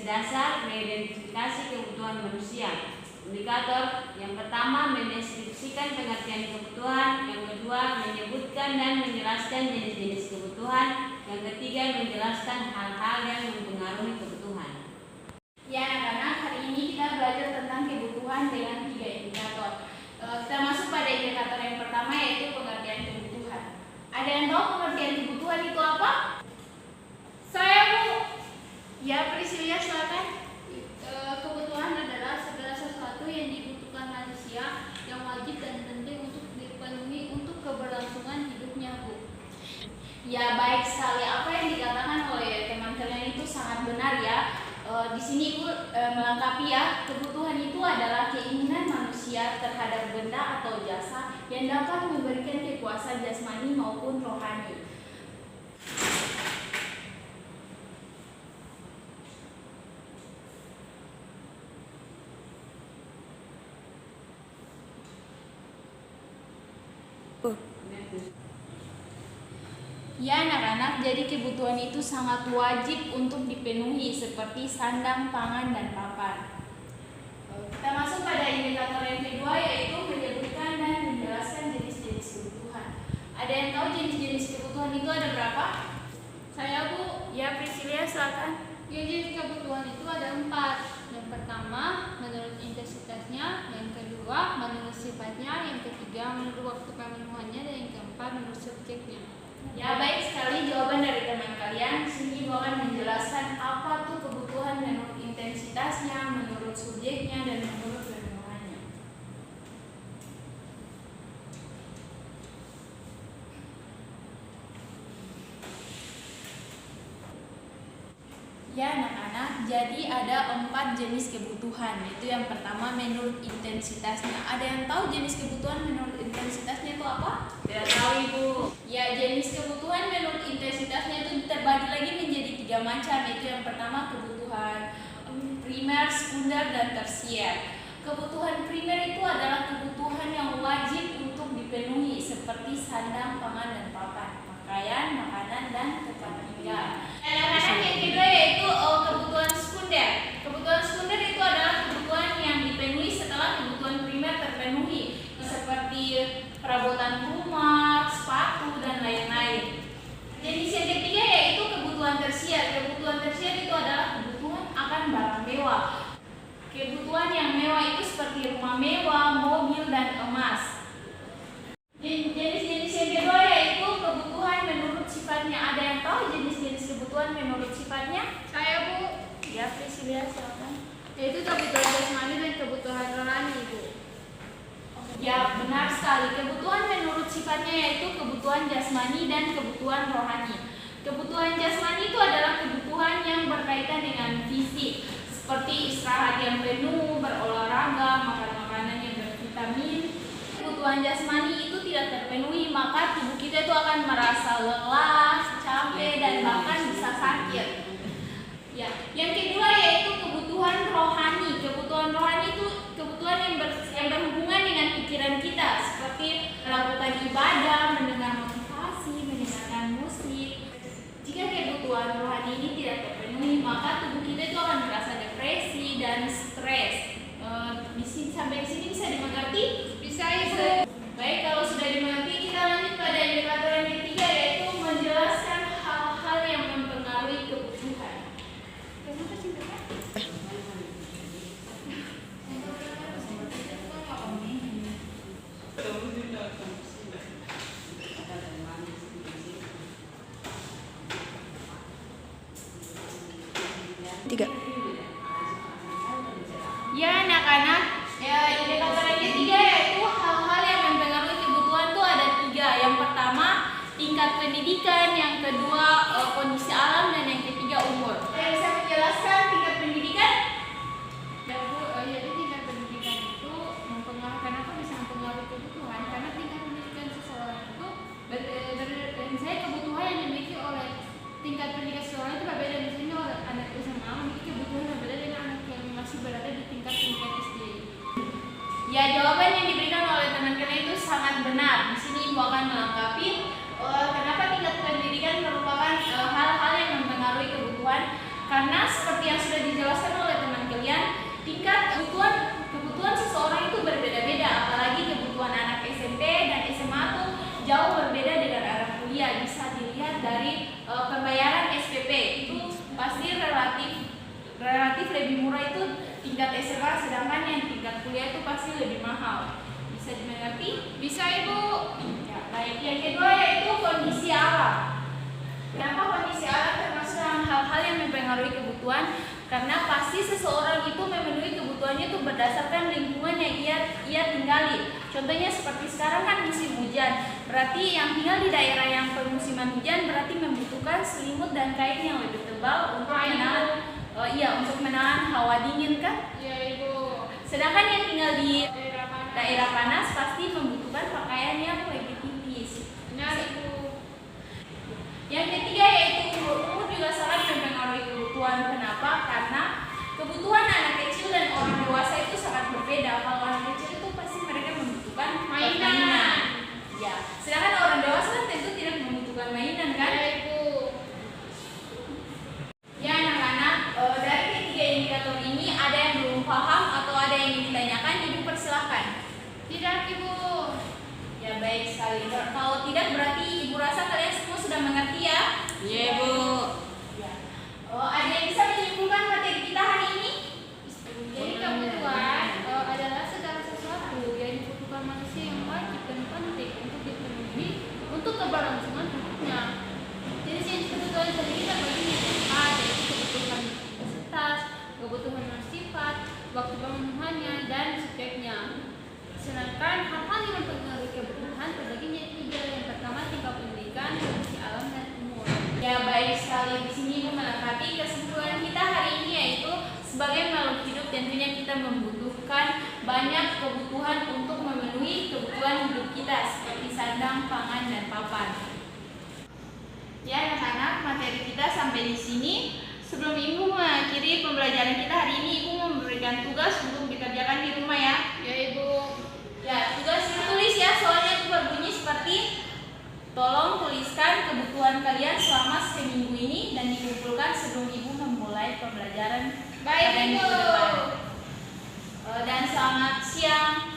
dasar mengidentifikasi kebutuhan manusia. Indikator yang pertama mendeskripsikan pengertian kebutuhan, yang kedua menyebutkan dan menjelaskan jenis-jenis kebutuhan, yang ketiga menjelaskan hal-hal yang mempengaruhi kebutuhan. Ya anak-anak, hari ini kita belajar tentang kebutuhan dengan 3 indikator. Kita masuk pada indikator yang pertama, yaitu pengertian kebutuhan. Ada yang tahu pengertian kebutuhan itu apa? Saya, Bu. Ya, Priscilia, silakan. Kebutuhan adalah segala sesuatu yang dibutuhkan manusia yang wajib dan penting untuk dipenuhi untuk keberlangsungan hidupnya, Bu. Ya, baik sekali. Apa yang dikatakan oleh teman kalian itu sangat benar ya. Di sini Ibu melengkapi ya. Kebutuhan itu adalah keinginan manusia terhadap benda atau jasa yang dapat memberikan kepuasan jasmani maupun rohani. Ya anak-anak, jadi kebutuhan itu sangat wajib untuk dipenuhi seperti sandang, pangan, dan papan. Kita masuk pada indikator yang kedua, yaitu menyebutkan dan menjelaskan jenis-jenis kebutuhan. Ada yang tahu jenis-jenis kebutuhan itu ada berapa? Saya, Bu. Ya, Priscilia, silakan. Jenis kebutuhan itu ada 4. Yang pertama, menurut intensitasnya. Yang kedua, menurut sifatnya. Yang ketiga, menurut waktu pemenuhannya. Dan yang keempat, menurut subjeknya. Ya, baik sekali jawaban dari teman kalian. Sini Ibu akan menjelaskan apa tuh kebutuhan menurut intensitasnya, menurut subjeknya, dan menurut pemenuhannya. Ya anak-anak, jadi ada 4 jenis kebutuhan. Yaitu yang pertama menurut intensitasnya. Ada yang tahu jenis kebutuhan menurut intensitasnya itu apa? Tidak tahu Ibu. Ya, jenis kebutuhan menurut intensitasnya itu terbagi lagi menjadi 3 macam. Yaitu yang pertama kebutuhan primer, sekunder, dan tersier. Kebutuhan primer itu adalah kebutuhan yang wajib untuk dipenuhi seperti sandang, pangan, dan papan, pakaian, makanan, dan tempat tinggal. Anak-anak yang kedua yaitu kebutuhan sekunder. Kebutuhan sekunder itu adalah kebutuhan yang dipenuhi setelah kebutuhan primer terpenuhi, seperti perabotan rumah, sepatu, dan lain-lain. Jenis yang ketiga yaitu kebutuhan tersier. Kebutuhan tersier itu adalah kebutuhan akan barang mewah. Kebutuhan yang mewah itu seperti rumah mewah, mobil, dan emas. Jenis-jenis yang kedua yaitu kebutuhan menurut sifatnya. Ada yang tahu jenis-jenis kebutuhan menurut sifatnya? Saya, Bu. Ya, Priscilia, silakan. Yaitu kebutuhan jasmani dan kebutuhan rohani, Bu. Ya, benar sekali. Kebutuhan menurut sifatnya yaitu kebutuhan jasmani dan kebutuhan rohani. Kebutuhan jasmani itu adalah kebutuhan yang berkaitan dengan fisik, seperti istirahat yang penuh, berolahraga, makan makanan yang bervitamin. Kebutuhan jasmani itu tidak terpenuhi, maka tubuh kita itu akan merasa lelah, capek, dan bahkan bisa sakit. Ya, yang kedua yaitu kebutuhan rohani. Kebutuhan rohani itu kebutuhan yang berhubungan dengan pikiran kita, seperti melakukan ibadah, mendengar motivasi, mendengarkan musik. Jika kebutuhan rohani ini tidak terpenuhi, maka tubuh kita itu akan merasa depresi dan stres. Sampai di sini bisa dimengerti? Bisa, Ibu. Baik, kalau sudah dimengerti, kita lanjut pada indikator yang ketiga, yaitu menjelaskan hal-hal yang mempengaruhi kebutuhan. Tiga. Ya anak-anak, indikator yang ketiga yaitu hal-hal yang mempengaruhi kebutuhan itu ada 3. Yang pertama tingkat pendidikan, yang kedua kondisi alam, dan yang ketiga umur. Saya bisa menjelaskan tingkat pendidikan? Ya, Bu. Jadi tingkat pendidikan itu mempengaruhi. Kenapa bisa mempengaruhi kebutuhan? Karena tingkat pendidikan seseorang itu misalnya kebutuhan yang dimiliki oleh tingkat pendidikan seseorang itu berbeda. Misalnya oleh anak SMA memiliki kebutuhan yang berbeda dengan anak yang masih berada di tingkat pendidikan SD. Ya, jawaban yang diberikan oleh teman kalian itu sangat benar. Di sini Ibu akan melengkapi kenapa tingkat pendidikan merupakan hal-hal yang mempengaruhi kebutuhan. Karena seperti yang sudah dijelaskan oleh teman kalian, tingkat kebutuhan seseorang itu berbeda-beda, apalagi kebutuhan anak SMP dan SMA itu jauh berbeda dengan anak kuliah. Bisa dilihat dari pembayaran SPP itu pasti relatif lebih murah itu tingkat SMA, sedangkan yang tingkat kuliah itu pasti lebih mahal. Bisa dimengerti? Bisa Ibu. Ya, baik. Yang kedua yaitu kondisi alam. Kenapa kondisi alam termasuk dalam hal-hal yang mempengaruhi kebutuhan? Karena pasti seseorang itu memenuhi kebutuhannya itu berdasarkan lingkungan yang ia tinggali. Contohnya seperti sekarang kan musim hujan. Berarti yang tinggal di daerah yang permusiman hujan berarti membutuhkan selimut dan kain yang lebih tebal untuk menahan hawa dingin kan? Iya Ibu. Sedangkan yang tinggal di Daerah daerah panas pasti membutuhkan pakaian yang lebih tipis. Benar Ibu. Yang ketiga yaitu umur juga sangat mempengaruhi kebutuhan. Kenapa? Karena kebutuhan anak kecil dan orang dewasa itu sangat berbeda. Kalau anak kecil itu pasti mereka membutuhkan mainan. Ya. Sedangkan orang dewasa kan tentu tidak membutuhkan mainan kan? Iya Ibu. Ya anak-anak, dari ketiga indikator ini ada yang belum paham atau ada yang ingin ditanyakan, Ibu persilahkan. Tidak Ibu. Ya baik sekali. Kalau tidak berarti Ibu rasa kalian semua sudah mengerti ya? Iya, Bu. Ya. Ada yang bisa menyimpulkan materi kita hari ini? Jadi kebutuhan adalah segala sesuatu yang dibutuhkan manusia yang wajib dan penting untuk dipenuhi untuk keberlangsungan hidupnya. Jenis-jenis kebutuhan sendiri terbagi menjadi empat, yaitu kebutuhan intensitas, kebutuhan bersifat, waktu pemenuhannya, dan subjeknya. Sedangkan hal-hal yang mempengaruhi kebutuhan terbagi menjadi tiga. Yang pertama tingkat pendidikan, kondisi alam, dan umur. Ya baik sekali, di sini Ibu melengkapi kesimpulan kita hari ini yaitu sebagai makhluk hidup tentunya kita membutuhkan banyak kebutuhan untuk memenuhi kebutuhan hidup kita seperti sandang, pangan, dan papan. Ya anak-anak, materi kita sampai di sini. Sebelum Ibu mengakhiri pembelajaran kita hari ini, Ibu memberikan tugas untuk dikerjakan di rumah ya. Ya Ibu. Ya, tugas ditulis ya, soalnya itu berbunyi seperti tolong tuliskan kebutuhan kalian selama seminggu ini dan dikumpulkan sebelum Ibu memulai pembelajaran Baik pada Ibu. minggu depan. Dan selamat siang.